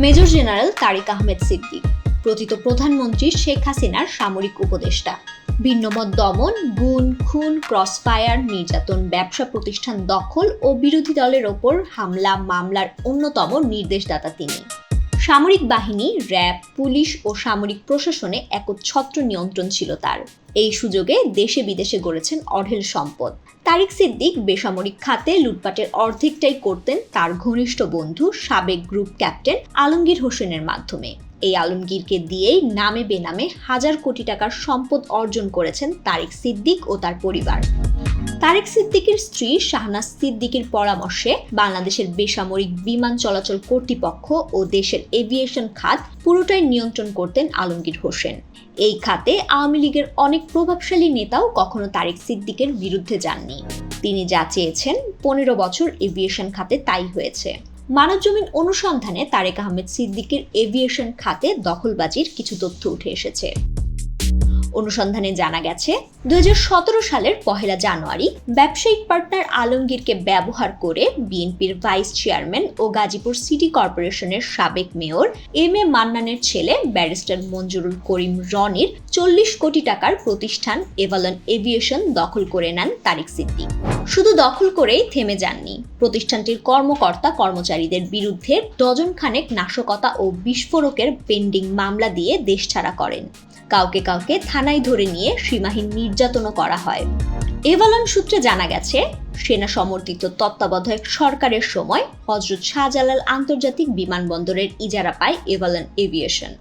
Major general Tariq Ahmed Siddique, প্রথিত প্রধানমন্ত্রী শেখ হাসিনার সামরিক উপদেষ্টা। ভিন্নমত দমন, গুম, খুন, ক্রসফায়ার, নির্যাতন, ব্যবসা প্রতিষ্ঠান দখল ও বিরোধী দলের ওপর হামলা মামলার অন্যতম নির্দেশদাতা তিনি। সামরিক বাহিনী, র্যাব, পুলিশ ও সামরিক প্রশাসনে একচ্ছত্র নিয়ন্ত্রণ ছিল তার। এই সুযোগে দেশে বিদেশে গড়েছেন অঢেল সম্পদ। তারিক সিদ্দিক বেসামরিক খাতে লুটপাটের অর্ধেকটাই করতেন তার ঘনিষ্ঠ বন্ধু সাবেক গ্রুপ ক্যাপ্টেন আলমগীর হোসেনের মাধ্যমে। এই আলমগীরকে দিয়েই নামে বেনামে হাজার কোটি টাকার সম্পদ অর্জন করেছেন তারিক সিদ্দিক ও তার পরিবার। তারিক সিদ্দিকের স্ত্রী শাহনাজ সিদ্দিকের পরামর্শে বাংলাদেশের বেসামরিক বিমান চলাচল কর্তৃপক্ষ ও দেশের এভিয়েশন খাত পুরোটাই নিয়ন্ত্রণ করতেন আলমগীর হোসেন। এই খাতে আওয়ামী লীগের অনেক প্রভাবশালী নেতাও কখনো তারিক সিদ্দিকের বিরুদ্ধে যাননি। তিনি যা চেয়েছেন 15 বছর এভিয়েশন খাতে তাই হয়েছে। মানবজমিন অনুসন্ধানে তারেক আহমেদ সিদ্দিকের এভিয়েশন খাতে দখলবাজির কিছু তথ্য উঠে এসেছে। অনুসন্ধানে জানা গেছে 2017 সালের 1 জানুয়ারি ব্যবসায়িক পার্টনার আলমগীরকে ব্যবহার করে বিএনপির ভাইস চেয়ারম্যান ও গাজীপুর সিটি কর্পোরেশনের সাবেক মেয়র এম এ মান্নানের ছেলে ব্যারিস্টার মঞ্জুরুল করিম রনির 40 কোটি টাকার প্রতিষ্ঠান এভালন এভিয়েশন দখল করে নেন তারিক সিদ্দিক। শুধু দখল করেই থেমে যাননি, প্রতিষ্ঠানটির কর্মকর্তা কর্মচারীদের বিরুদ্ধে ডজন খানেক নাশকতা ও বিস্ফোরকের পেন্ডিং মামলা দিয়ে দেশ ছাড়া করেন। কাউকে কাউকে থানায় ধরে নিয়ে সীমাহীন নির্যাতনও করা হয়। এভালন সূত্রে জানা গেছে, সেনা সমর্থিত তত্ত্বাবধায়ক সরকারের সময় হযরত শাহজালাল আন্তর্জাতিক বিমানবন্দরের ইজারা পায় এভালন এভিয়েশন।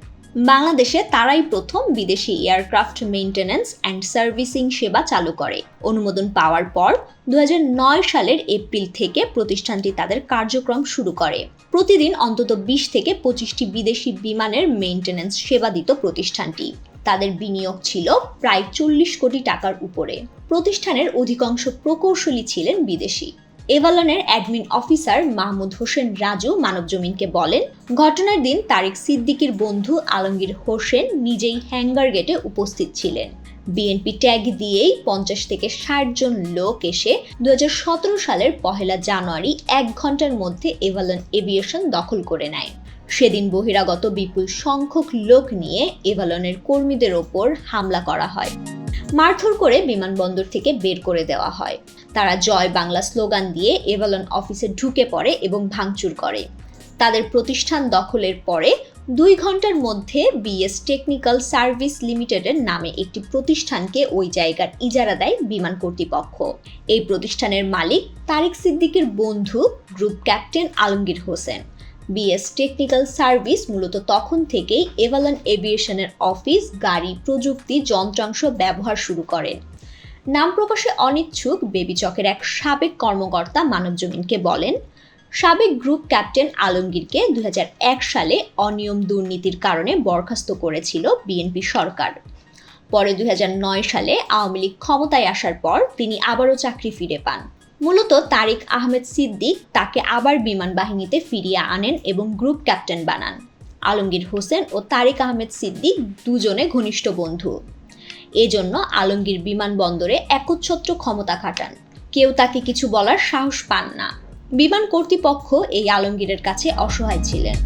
বাংলাদেশে তারাই প্রথম বিদেশি এয়ারক্রাফট মেইনটেন্যান্স অ্যান্ড সার্ভিসিং সেবা চালু করে। অনুমোদন পাওয়ার পর 2009 সালের এপ্রিল থেকে প্রতিষ্ঠানটি তাদের কার্যক্রম শুরু করে। প্রতিদিন অন্তত 20 থেকে 25টি বিদেশি বিমানের মেইনটেন্যান্স সেবা দিত প্রতিষ্ঠানটি। তাদের বিনিয়োগ ছিল প্রায় 40 কোটি টাকার উপরে। প্রতিষ্ঠানের অধিকাংশ প্রকৌশলী ছিলেন বিদেশি। এভালনের অ্যাডমিন অফিসার মাহমুদ হোসেন রাজু মানবজমিনকে বলেন, ঘটনার দিন তারিক সিদ্দিকের বন্ধু আলমগীর হোসেন নিজেই হ্যাঙ্গার গেটে উপস্থিত ছিলেন। বিএনপি ট্যাগ দিয়েই 50 থেকে 60 জন লোক এসে 2017 সালের 1 জানুয়ারি 1 ঘন্টার মধ্যে এভালন এভিয়েশন দখল করে নেয়। সেদিন বহিরাগত বিপুল সংখ্যক লোক নিয়ে এভালনের কর্মীদের ওপর হামলা করা হয়। মারধর করে বিমানবন্দর থেকে বের করে দেওয়া হয়। তারা জয় বাংলা স্লোগান দিয়ে এভালন অফিসে ঢুকে পড়ে এবং ভাঙচুর করে। তাদের প্রতিষ্ঠান দখলের পরে 2 ঘন্টার মধ্যে বিএস টেকনিক্যাল সার্ভিস লিমিটেডের নামে একটি প্রতিষ্ঠানকে ওই জায়গার ইজারা দেয় বিমান কর্তৃপক্ষ। এই প্রতিষ্ঠানের মালিক তারিক সিদ্দিকের বন্ধু group captain Alamgir Hossain. BS technical service মূলত তখন থেকেই এভালন এভিয়েশনের অফিস, গাড়ি, প্রযুক্তি, যন্ত্রাংশ ব্যবহার শুরু করেন। নাম প্রকাশে অনিচ্ছুক বেবিচকের এক সাবেক কর্মকর্তা মানবজমিনকে বলেন, সাবেক গ্রুপ ক্যাপ্টেন আলমগীরকে 2001 সালে অনিয়ম দুর্নীতির কারণে বরখাস্ত করেছিল বিএনপি সরকার। পরে 2009 সালে আওয়ামী লীগ ক্ষমতায় আসার পর তিনি আবারও চাকরি ফিরে পান। মূলত তারিক আহমেদ সিদ্দিক তাকে আবার বিমান বাহিনীতে ফিরিয়ে আনেন এবং গ্রুপ ক্যাপ্টেন বানান। আলমগীর হোসেন ও তারিক আহমেদ সিদ্দিক দুজনে ঘনিষ্ঠ বন্ধু। এজন্য আলমগীর বিমানবন্দরে একচ্ছত্র ক্ষমতা খাটান। কেউ তাকে কিছু বলার সাহস পান না। বিমান কর্তৃপক্ষ এই আলমগীরের কাছে অসহায় ছিলেন।